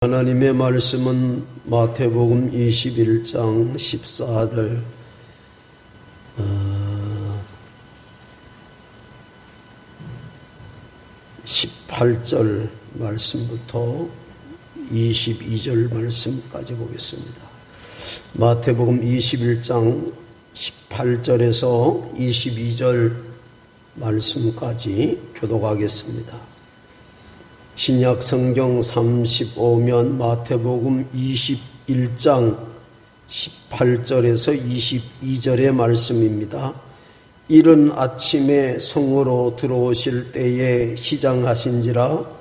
하나님의 말씀은 마태복음 21장 14절 18절 말씀부터 22절 말씀까지 보겠습니다. 마태복음 21장 18절에서 22절 말씀까지 교독하겠습니다. 신약 성경 35면 마태복음 21장 18절에서 22절의 말씀입니다. 이른 아침에 성으로 들어오실 때에 시장하신지라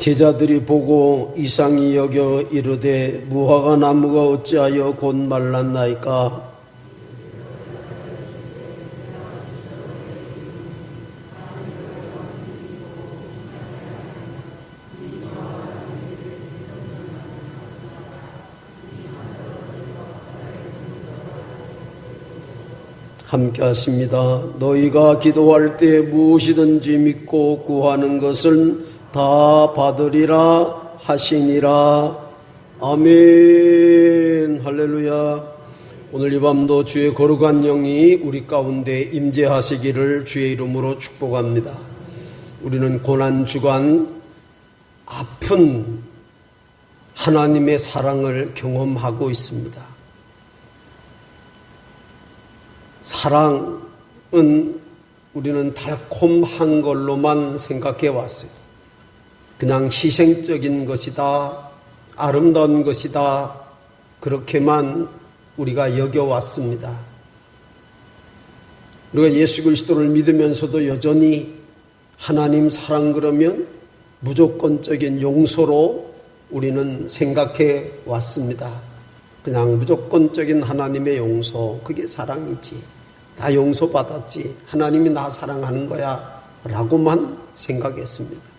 제자들이 보고 이상히 여겨 이르되 무화과 나무가 어찌하여 곧 말랐나이까. 함께 하십니다. 너희가 기도할 때 무엇이든지 믿고 구하는 것은 다 받으리라 하시니라. 아멘. 할렐루야. 오늘 이 밤도 주의 거룩한 영이 우리 가운데 임재하시기를 주의 이름으로 축복합니다. 우리는 고난주간 아픈 하나님의 사랑을 경험하고 있습니다. 사랑은 우리는 달콤한 걸로만 생각해 왔어요. 그냥 희생적인 것이다, 아름다운 것이다, 그렇게만 우리가 여겨왔습니다. 우리가 예수 그리스도를 믿으면서도 여전히 하나님 사랑 그러면 무조건적인 용서로 우리는 생각해 왔습니다. 그냥 무조건적인 하나님의 용서, 그게 사랑이지. 다 용서받았지. 하나님이 나 사랑하는 거야 라고만 생각했습니다.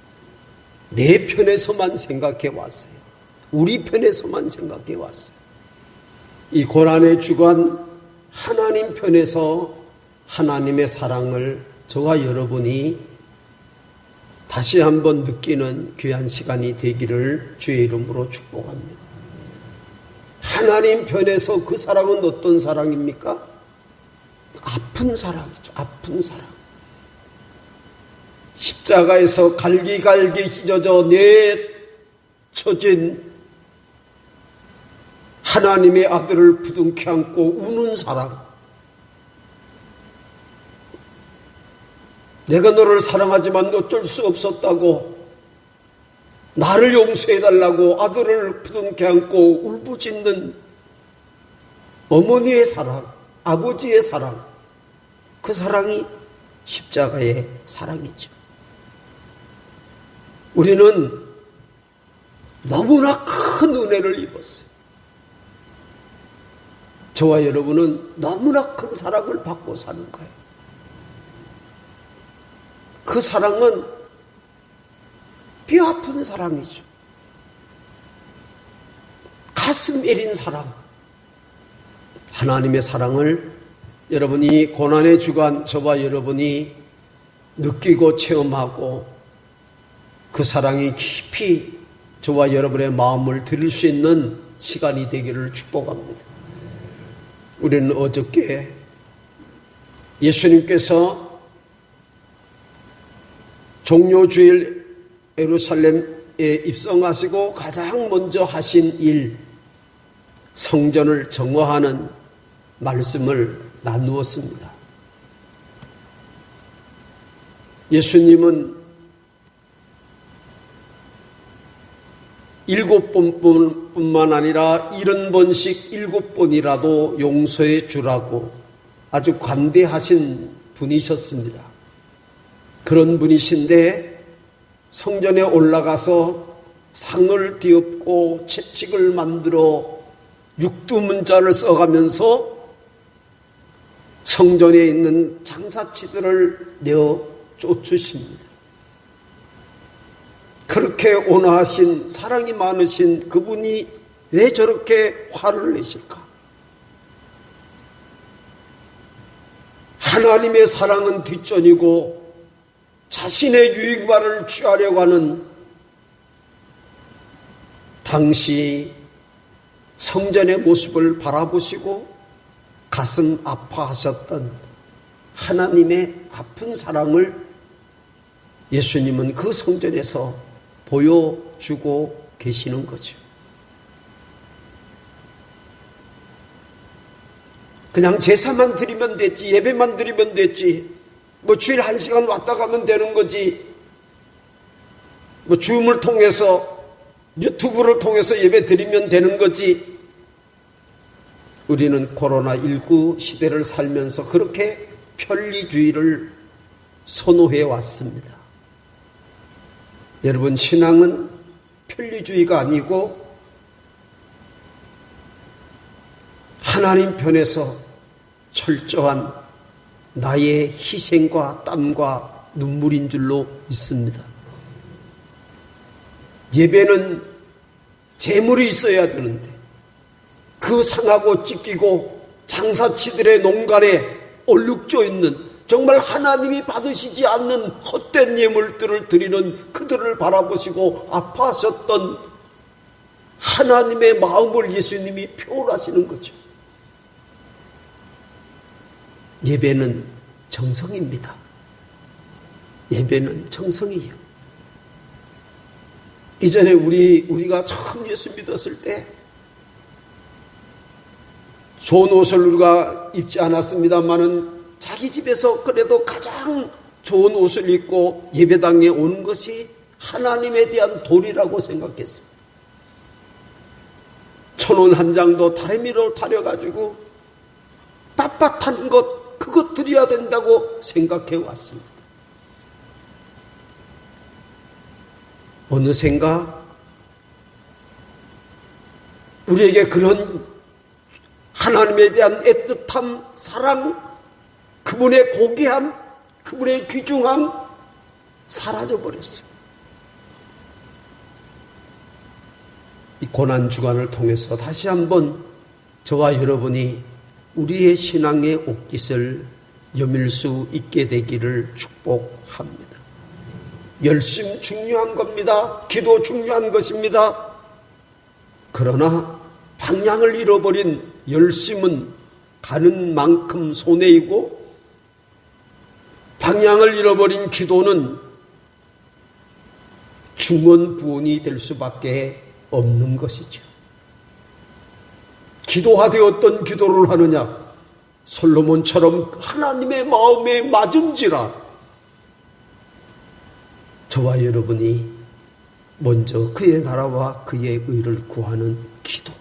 내 편에서만 생각해 왔어요. 우리 편에서만 생각해 왔어요. 이 고난의 주간 하나님 편에서 하나님의 사랑을 저와 여러분이 다시 한번 느끼는 귀한 시간이 되기를 주의 이름으로 축복합니다. 하나님 편에서 그 사랑은 어떤 사랑입니까? 아픈 사랑이죠. 아픈 사랑. 십자가에서 갈기갈기 찢어져 내쳐진 하나님의 아들을 부둥켜 안고 우는 사랑. 내가 너를 사랑하지만 어쩔 수 없었다고 나를 용서해달라고 아들을 부둥켜 안고 울부짖는 어머니의 사랑, 아버지의 사랑, 그 사랑이 십자가의 사랑이죠. 우리는 너무나 큰 은혜를 입었어요. 저와 여러분은 너무나 큰 사랑을 받고 사는 거예요. 그 사랑은 뼈 아픈 사랑이죠. 가슴 애린 사랑. 하나님의 사랑을 여러분이 고난의 주간 저와 여러분이 느끼고 체험하고 그 사랑이 깊이 저와 여러분의 마음을 들을 수 있는 시간이 되기를 축복합니다. 우리는 어저께 예수님께서 종료주일 예루살렘에 입성하시고 가장 먼저 하신 일, 성전을 정화하는 말씀을 나누었습니다. 예수님은 7번뿐만 아니라 70번씩 7번이라도 용서해 주라고 아주 관대하신 분이셨습니다. 그런 분이신데 성전에 올라가서 상을 뒤엎고 채찍을 만들어 육두문자를 써가면서 성전에 있는 장사치들을 내어 쫓으십니다. 그렇게 온화하신 사랑이 많으신 그분이 왜 저렇게 화를 내실까? 하나님의 사랑은 뒷전이고 자신의 유익만을 취하려고 하는 당시 성전의 모습을 바라보시고 가슴 아파하셨던 하나님의 아픈 사랑을 예수님은 그 성전에서 보여주고 계시는 거죠. 그냥 제사만 드리면 됐지, 예배만 드리면 됐지, 뭐 주일 1시간 왔다 가면 되는 거지, 뭐 줌을 통해서 유튜브를 통해서 예배 드리면 되는 거지. 우리는 코로나19 시대를 살면서 그렇게 편리주의를 선호해 왔습니다. 여러분, 신앙은 편리주의가 아니고 하나님 편에서 철저한 나의 희생과 땀과 눈물인 줄로 믿습니다. 예배는 재물이 있어야 되는데 그 상하고 찢기고 장사치들의 농간에 얼룩져 있는 정말 하나님이 받으시지 않는 헛된 예물들을 드리는 그들을 바라보시고 아파하셨던 하나님의 마음을 예수님이 표현하시는 거죠. 예배는 정성입니다. 예배는 정성이에요. 이전에 우리가 처음 예수 믿었을 때 좋은 옷을 우리가 입지 않았습니다만은 자기 집에서 그래도 가장 좋은 옷을 입고 예배당에 오는 것이 하나님에 대한 도리라고 생각했습니다. 1,000원 한 장도 다리미로 타려가지고 빳빳한 것, 그것 드려야 된다고 생각해 왔습니다. 어느샌가 우리에게 그런 하나님에 대한 애틋함, 사랑, 그분의 고귀함, 그분의 귀중함 사라져버렸어요. 이 고난주간을 통해서 다시 한번 저와 여러분이 우리의 신앙의 옷깃을 여밀 수 있게 되기를 축복합니다. 열심 중요한 겁니다. 기도 중요한 것입니다. 그러나 방향을 잃어버린 열심은 가는 만큼 손해이고 방향을 잃어버린 기도는 중언부언이 될 수밖에 없는 것이죠. 기도하되 어떤 기도를 하느냐? 솔로몬처럼 하나님의 마음에 맞은지라. 저와 여러분이 먼저 그의 나라와 그의 의를 구하는 기도.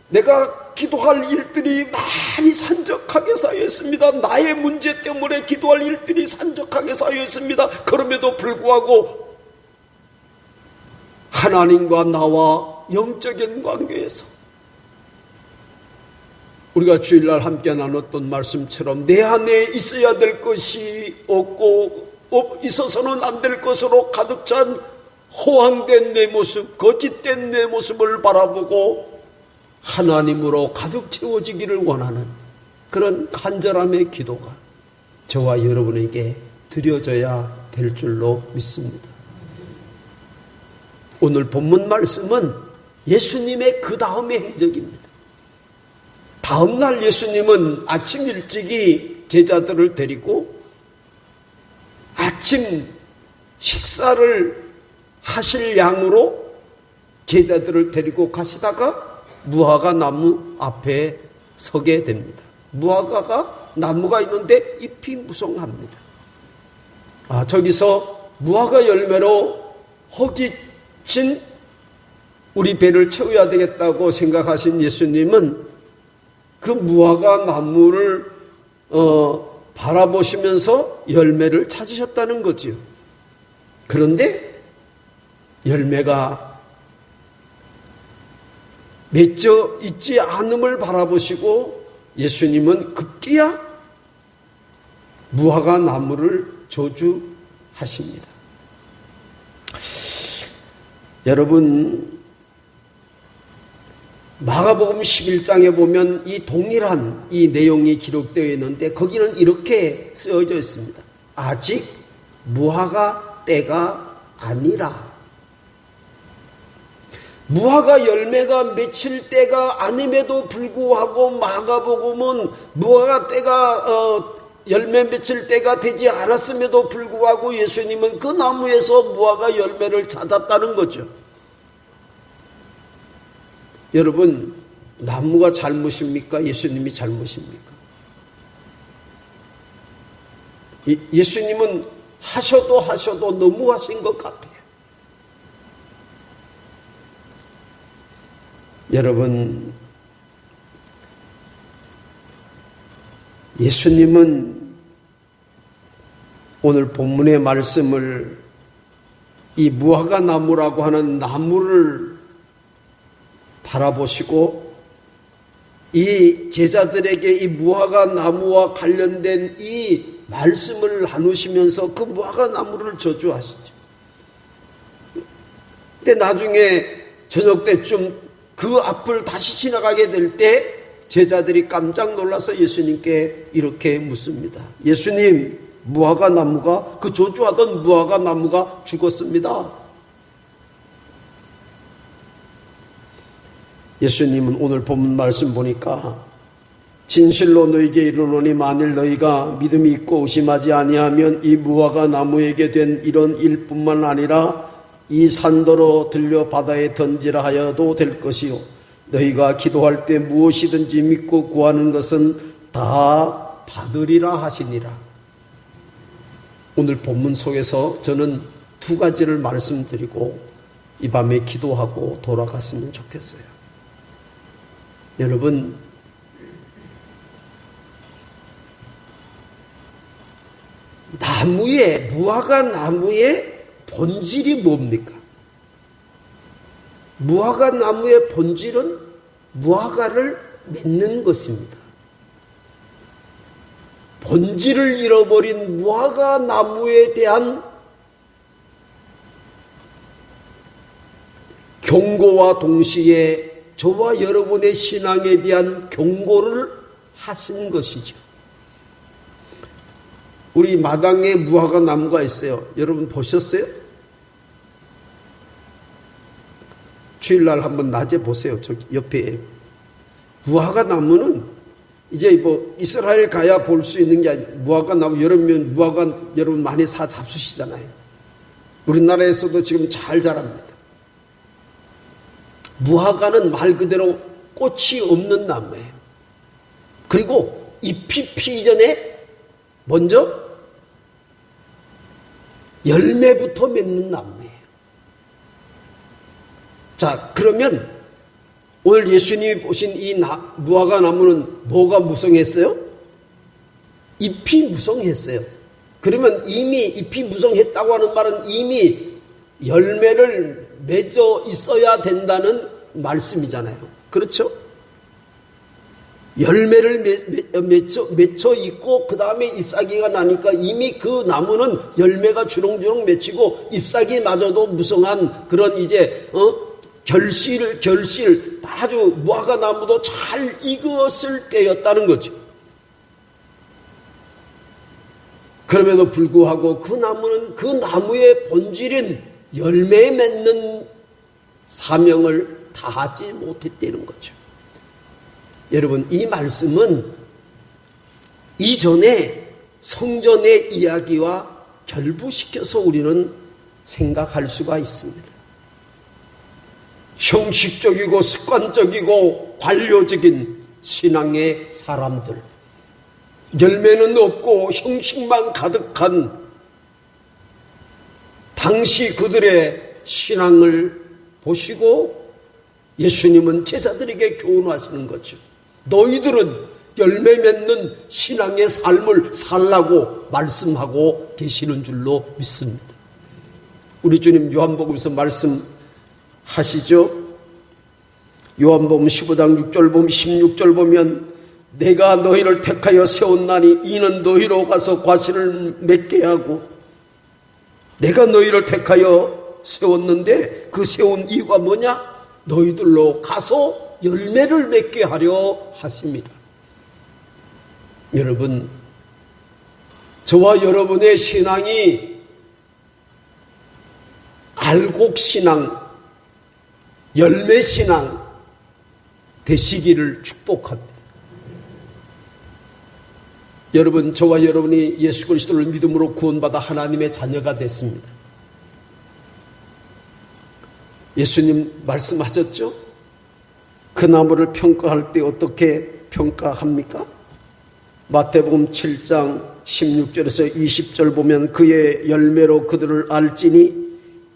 내가 기도할 일들이 많이 산적하게 쌓여있습니다. 나의 문제 때문에 기도할 일들이 산적하게 쌓여있습니다. 그럼에도 불구하고 하나님과 나와 영적인 관계에서 우리가 주일날 함께 나눴던 말씀처럼 내 안에 있어야 될 것이 없고 있어서는 안 될 것으로 가득 찬 허황된 내 모습, 거짓된 내 모습을 바라보고 하나님으로 가득 채워지기를 원하는 그런 간절함의 기도가 저와 여러분에게 드려져야 될 줄로 믿습니다. 오늘 본문 말씀은 예수님의 그 다음의 행적입니다. 다음날 예수님은 아침 일찍이 제자들을 데리고 아침 식사를 하실 양으로 제자들을 데리고 가시다가 무화과 나무 앞에 서게 됩니다. 무화과가 나무가 있는데 잎이 무성합니다. 저기서 무화과 열매로 허기진 우리 배를 채워야 되겠다고 생각하신 예수님은 그 무화과 나무를 바라보시면서 열매를 찾으셨다는 거지요. 그런데 열매가 맺혀 있지 않음을 바라보시고 예수님은 급기야 무화과 나무를 저주하십니다. 여러분, 마가복음 11장에 보면 이 동일한 이 내용이 기록되어 있는데 거기는 이렇게 쓰여져 있습니다. 아직 무화과 때가 아니라. 무화과 열매가 맺힐 때가 아님에도 불구하고 마가복음은 무화과 때가 열매 맺힐 때가 되지 않았음에도 불구하고 예수님은 그 나무에서 무화과 열매를 찾았다는 거죠. 여러분, 나무가 잘못입니까? 예수님이 잘못입니까? 예수님은 하셔도 너무 하신 것 같아요. 여러분, 예수님은 오늘 본문의 말씀을 이 무화과 나무라고 하는 나무를 바라보시고 이 제자들에게 이 무화과 나무와 관련된 이 말씀을 나누시면서 그 무화과 나무를 저주하시죠. 근데 나중에 저녁 때쯤 그 앞을 다시 지나가게 될 때 제자들이 깜짝 놀라서 예수님께 이렇게 묻습니다. 예수님, 무화과 나무가, 그 저주하던 무화과 나무가 죽었습니다. 예수님은 오늘 본문 말씀 보니까 진실로 너희에게 이르노니 만일 너희가 믿음이 있고 의심하지 아니하면 이 무화과 나무에게 된 이런 일뿐만 아니라 이 산더러 들려 바다에 던지라 하여도 될 것이요 너희가 기도할 때 무엇이든지 믿고 구하는 것은 다 받으리라 하시니라. 오늘 본문 속에서 저는 두 가지를 말씀드리고 이 밤에 기도하고 돌아갔으면 좋겠어요. 여러분, 무화과 나무의 본질이 뭡니까? 무화과 나무의 본질은 무화과를 맺는 것입니다. 본질을 잃어버린 무화과 나무에 대한 경고와 동시에 저와 여러분의 신앙에 대한 경고를 하신 것이죠. 우리 마당에 무화과 나무가 있어요. 여러분 보셨어요? 주일날 한번 낮에 보세요. 저 옆에 무화과 나무는 이제 뭐 이스라엘 가야 볼 수 있는 게 아니고 무화과 나무 여름이면 무화과 여러분 많이 사 잡수시잖아요. 우리나라에서도 지금 잘 자랍니다. 무화과는 말 그대로 꽃이 없는 나무예요. 그리고 잎이 피기 전에 먼저 열매부터 맺는 나무예요. 자, 그러면 오늘 예수님이 보신 이 무화과 나무는 뭐가 무성했어요? 잎이 무성했어요. 그러면 이미 잎이 무성했다고 하는 말은 이미 열매를 맺어 있어야 된다는 말씀이잖아요. 그렇죠? 열매를 맺혀 있고 그 다음에 잎사귀가 나니까 이미 그 나무는 열매가 주렁주렁 맺히고 잎사귀마저도 무성한 그런 이제 결실 아주 무화과 나무도 잘 익었을 때였다는 거죠. 그럼에도 불구하고 그 나무는 그 나무의 본질인 열매 맺는 사명을 다하지 못했다는 거죠. 여러분, 이 말씀은 이전에 성전의 이야기와 결부시켜서 우리는 생각할 수가 있습니다. 형식적이고 습관적이고 관료적인 신앙의 사람들, 열매는 없고 형식만 가득한 당시 그들의 신앙을 보시고 예수님은 제자들에게 교훈하시는 거죠. 너희들은 열매 맺는 신앙의 삶을 살라고 말씀하고 계시는 줄로 믿습니다. 우리 주님 요한복음에서 말씀하시죠. 요한복음 15장 6절 보면 16절 보면 내가 너희를 택하여 세웠나니 이는 너희로 가서 과실을 맺게 하고 내가 너희를 택하여 세웠는데 그 세운 이유가 뭐냐? 너희들로 가서 열매를 맺게 하려 하십니다. 여러분, 저와 여러분의 신앙이 알곡신앙, 열매신앙 되시기를 축복합니다. 여러분, 저와 여러분이 예수 그리스도를 믿음으로 구원받아 하나님의 자녀가 됐습니다. 예수님 말씀하셨죠? 그 나무를 평가할 때 어떻게 평가합니까? 마태복음 7장 16절에서 20절 보면 그의 열매로 그들을 알지니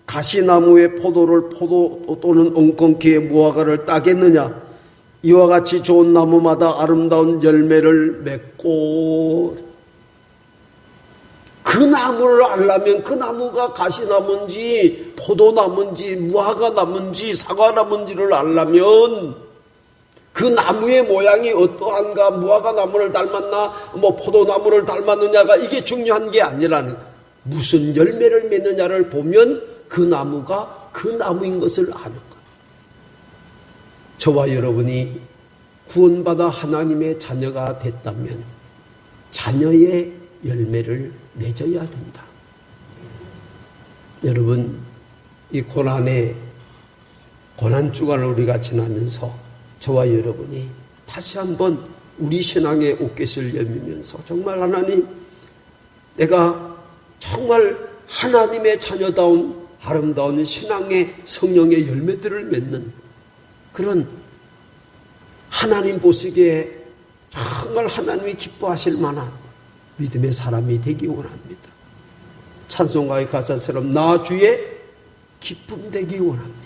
가시나무에 포도를 포도 또는 엉겅퀴에 무화과를 따겠느냐? 이와 같이 좋은 나무마다 아름다운 열매를 맺고, 그 나무를 알려면 그 나무가 가시나무인지 포도나무인지 무화과나무인지 사과나무인지를 알려면 그 나무의 모양이 어떠한가, 무화과나무를 닮았나 포도나무를 닮았느냐가 이게 중요한 게 아니라는, 무슨 열매를 맺느냐를 보면 그 나무가 그 나무인 것을 아는 거예요. 저와 여러분이 구원받아 하나님의 자녀가 됐다면 자녀의 열매를 맺어야 된다. 여러분, 이 고난의 고난주간을 우리가 지나면서 저와 여러분이 다시 한번 우리 신앙의 옷깃을 열면서 정말 하나님, 내가 정말 하나님의 자녀다운 아름다운 신앙의 성령의 열매들을 맺는 그런 하나님 보시기에 정말 하나님이 기뻐하실 만한 믿음의 사람이 되기 원합니다. 찬송가의 가사처럼 나 주의 기쁨 되기 원합니다.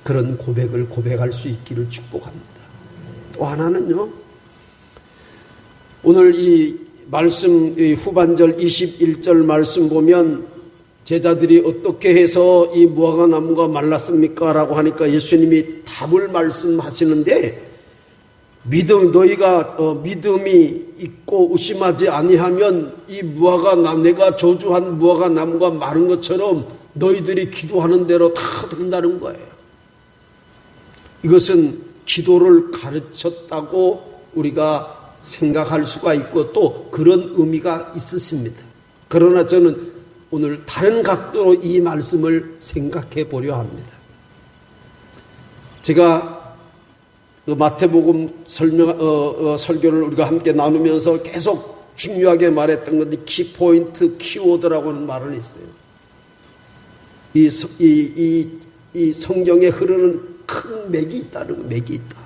그런 고백을 고백할 수 있기를 축복합니다. 또 하나는요, 오늘 이 말씀 후반절 21절 말씀 보면 제자들이 어떻게 해서 이 무화과 나무가 말랐습니까? 라고 하니까 예수님이 답을 말씀하시는데, 너희가 믿음이 있고 의심하지 아니하면 이 내가 저주한 무화과 나무가 마른 것처럼 너희들이 기도하는 대로 다 된다는 거예요. 이것은 기도를 가르쳤다고 우리가 생각할 수가 있고 또 그런 의미가 있습니다. 그러나 저는 오늘 다른 각도로 이 말씀을 생각해 보려 합니다. 제가 마태복음 설교를 우리가 함께 나누면서 계속 중요하게 말했던 건데, 키포인트, 키워드라고 하는 말을 했어요. 이 성경에 흐르는 큰 맥이 있다는 거, 맥이 있다.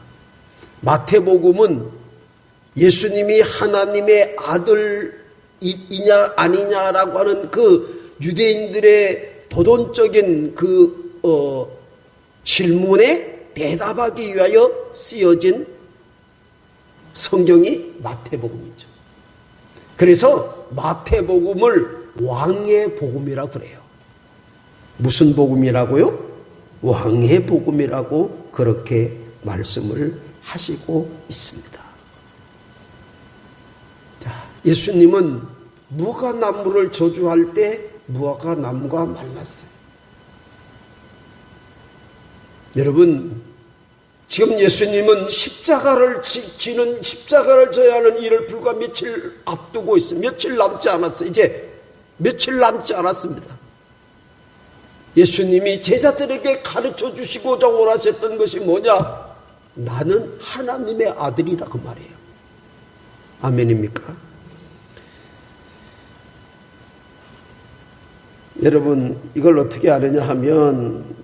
마태복음은 예수님이 하나님의 아들이냐 아니냐라고 하는 그 유대인들의 도전적인 질문에 대답하기 위하여 쓰여진 성경이 마태복음이죠. 그래서 마태복음을 왕의 복음이라고 그래요. 무슨 복음이라고요? 왕의 복음이라고 그렇게 말씀을 하시고 있습니다. 자, 예수님은 무화과 나무를 저주할 때 무화과 나무가 말랐어요. 여러분, 지금 예수님은 십자가를 져야 하는 일을 불과 며칠 앞두고 있어요. 며칠 남지 않았어요. 이제 며칠 남지 않았습니다. 예수님이 제자들에게 가르쳐 주시고자 원하셨던 것이 뭐냐? 나는 하나님의 아들이라고 말해요. 아멘입니까? 여러분, 이걸 어떻게 아느냐 하면,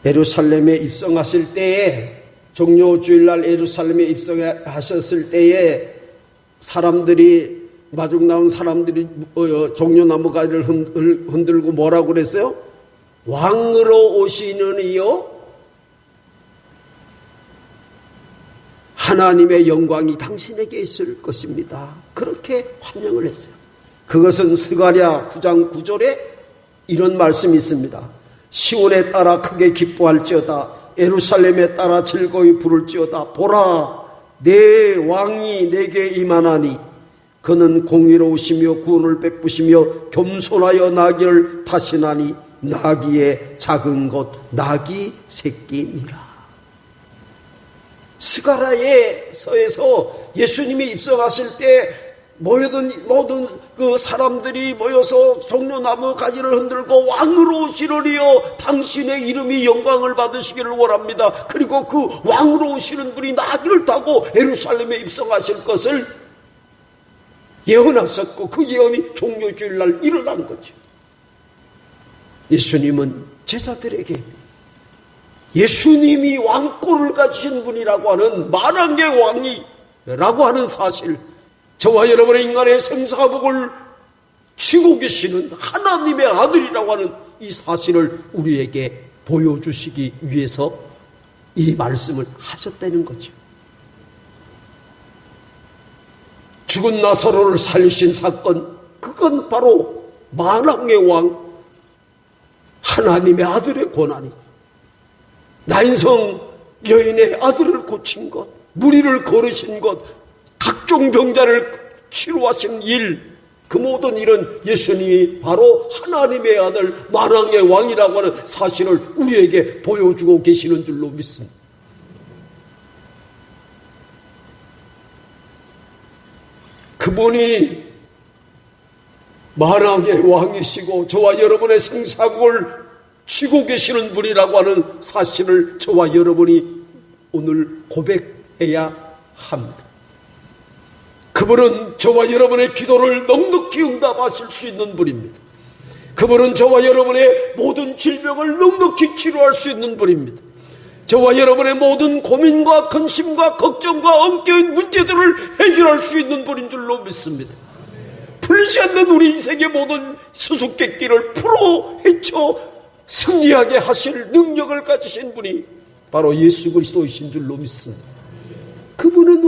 예루살렘에 입성하실 때에, 종료주일날 예루살렘에 입성하셨을 때에 사람들이, 마중 나온 사람들이 종려나무 가지를 흔들고 뭐라고 그랬어요? 왕으로 오시는 이요 하나님의 영광이 당신에게 있을 것입니다. 그렇게 환영을 했어요. 그것은 스가랴 9장 9절에 이런 말씀이 있습니다. 시온에 따라 크게 기뻐할지어다. 예루살렘에 따라 즐거이 부를지어다. 보라, 내 왕이 내게 임하나니 그는 공의로우시며 구원을 베푸시며 겸손하여 나귀를 타시나니 나귀의 작은 것 나귀 새끼니라. 스가랴서에서 예수님이 입성하실 때 모든 그 사람들이 모여서 종려나무 가지를 흔들고 왕으로 오시려니여 당신의 이름이 영광을 받으시기를 원합니다. 그리고 그 왕으로 오시는 분이 나귀를 타고 예루살렘에 입성하실 것을 예언하셨고 그 예언이 종료주일날 일어난 거죠. 예수님은 제자들에게 예수님이 왕권을 가지신 분이라고 하는 만왕의 왕이라고 하는 사실, 저와 여러분의 인간의 생사복을 쥐고 계시는 하나님의 아들이라고 하는 이 사실을 우리에게 보여주시기 위해서 이 말씀을 하셨다는 거죠. 죽은 나사로를 살리신 사건, 그건 바로 만왕의 왕 하나님의 아들의 고난이, 나인성 여인의 아들을 고친 것, 무리를 거르신 것, 각종 병자를 치료하신 일, 그 모든 일은 예수님이 바로 하나님의 아들 만왕의 왕이라고 하는 사실을 우리에게 보여주고 계시는 줄로 믿습니다. 그분이 만왕의 왕이시고 저와 여러분의 생사국을 쥐고 계시는 분이라고 하는 사실을 저와 여러분이 오늘 고백해야 합니다. 그분은 저와 여러분의 기도를 넉넉히 응답하실 수 있는 분입니다. 그분은 저와 여러분의 모든 질병을 넉넉히 치료할 수 있는 분입니다. 저와 여러분의 모든 고민과 근심과 걱정과 엉켜있는 문제들을 해결할 수 있는 분인 줄로 믿습니다. 풀리지 않는 우리 인생의 모든 수수께끼를 풀어 헤쳐 승리하게 하실 능력을 가지신 분이 바로 예수 그리스도이신 줄로 믿습니다. 그분은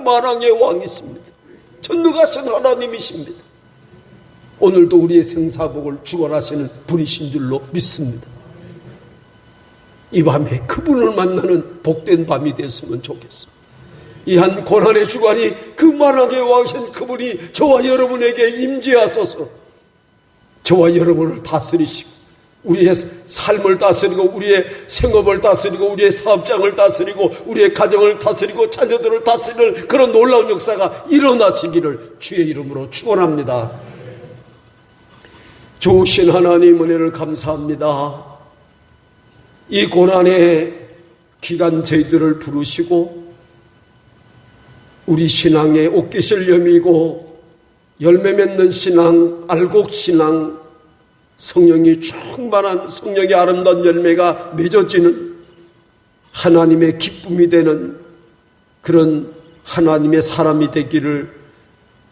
만왕의 왕이십니다. 전능하신 하나님이십니다. 오늘도 우리의 생사복을 주관하시는 분이신 줄로 믿습니다. 이 밤에 그분을 만나는 복된 밤이 됐으면 좋겠습니다. 이 한 고난의 주관이 그 만왕의 왕이신 그분이 저와 여러분에게 임재하소서. 저와 여러분을 다스리시고 우리의 삶을 다스리고 우리의 생업을 다스리고 우리의 사업장을 다스리고 우리의 가정을 다스리고 자녀들을 다스리는 그런 놀라운 역사가 일어나시기를 주의 이름으로 축원합니다. 좋으신 하나님 은혜를 감사합니다. 이 고난의 기간 저희들을 부르시고 우리 신앙의 옷깃을 여미고 열매 맺는 신앙, 알곡신앙, 성령이 충만한 성령의 아름다운 열매가 맺어지는 하나님의 기쁨이 되는 그런 하나님의 사람이 되기를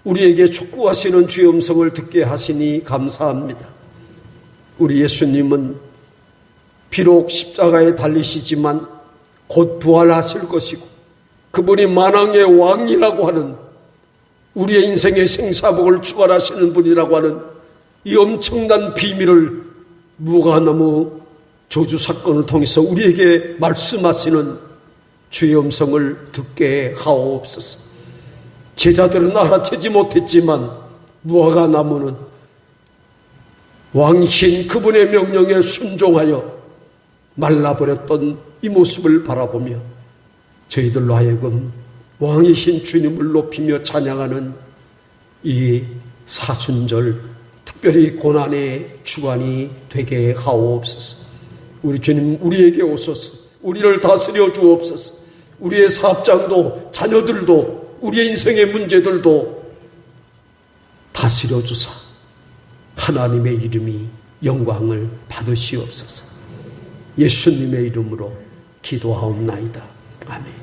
우리에게 촉구하시는 주의 음성을 듣게 하시니 감사합니다. 우리 예수님은 비록 십자가에 달리시지만 곧 부활하실 것이고 그분이 만왕의 왕이라고 하는 우리의 인생의 생사복을 주관하시는 분이라고 하는 이 엄청난 비밀을 무화과나무 저주 사건을 통해서 우리에게 말씀하시는 주의 음성을 듣게 하옵소서. 제자들은 알아채지 못했지만 무화과나무는 왕이신 그분의 명령에 순종하여 말라버렸던 이 모습을 바라보며 저희들로 하여금 왕이신 주님을 높이며 찬양하는 이 사순절 특별히 고난의 주간이 되게 하옵소서. 우리 주님 우리에게 오소서. 우리를 다스려 주옵소서. 우리의 사업장도 자녀들도 우리의 인생의 문제들도 다스려 주사 하나님의 이름이 영광을 받으시옵소서. 예수님의 이름으로 기도하옵나이다. 아멘.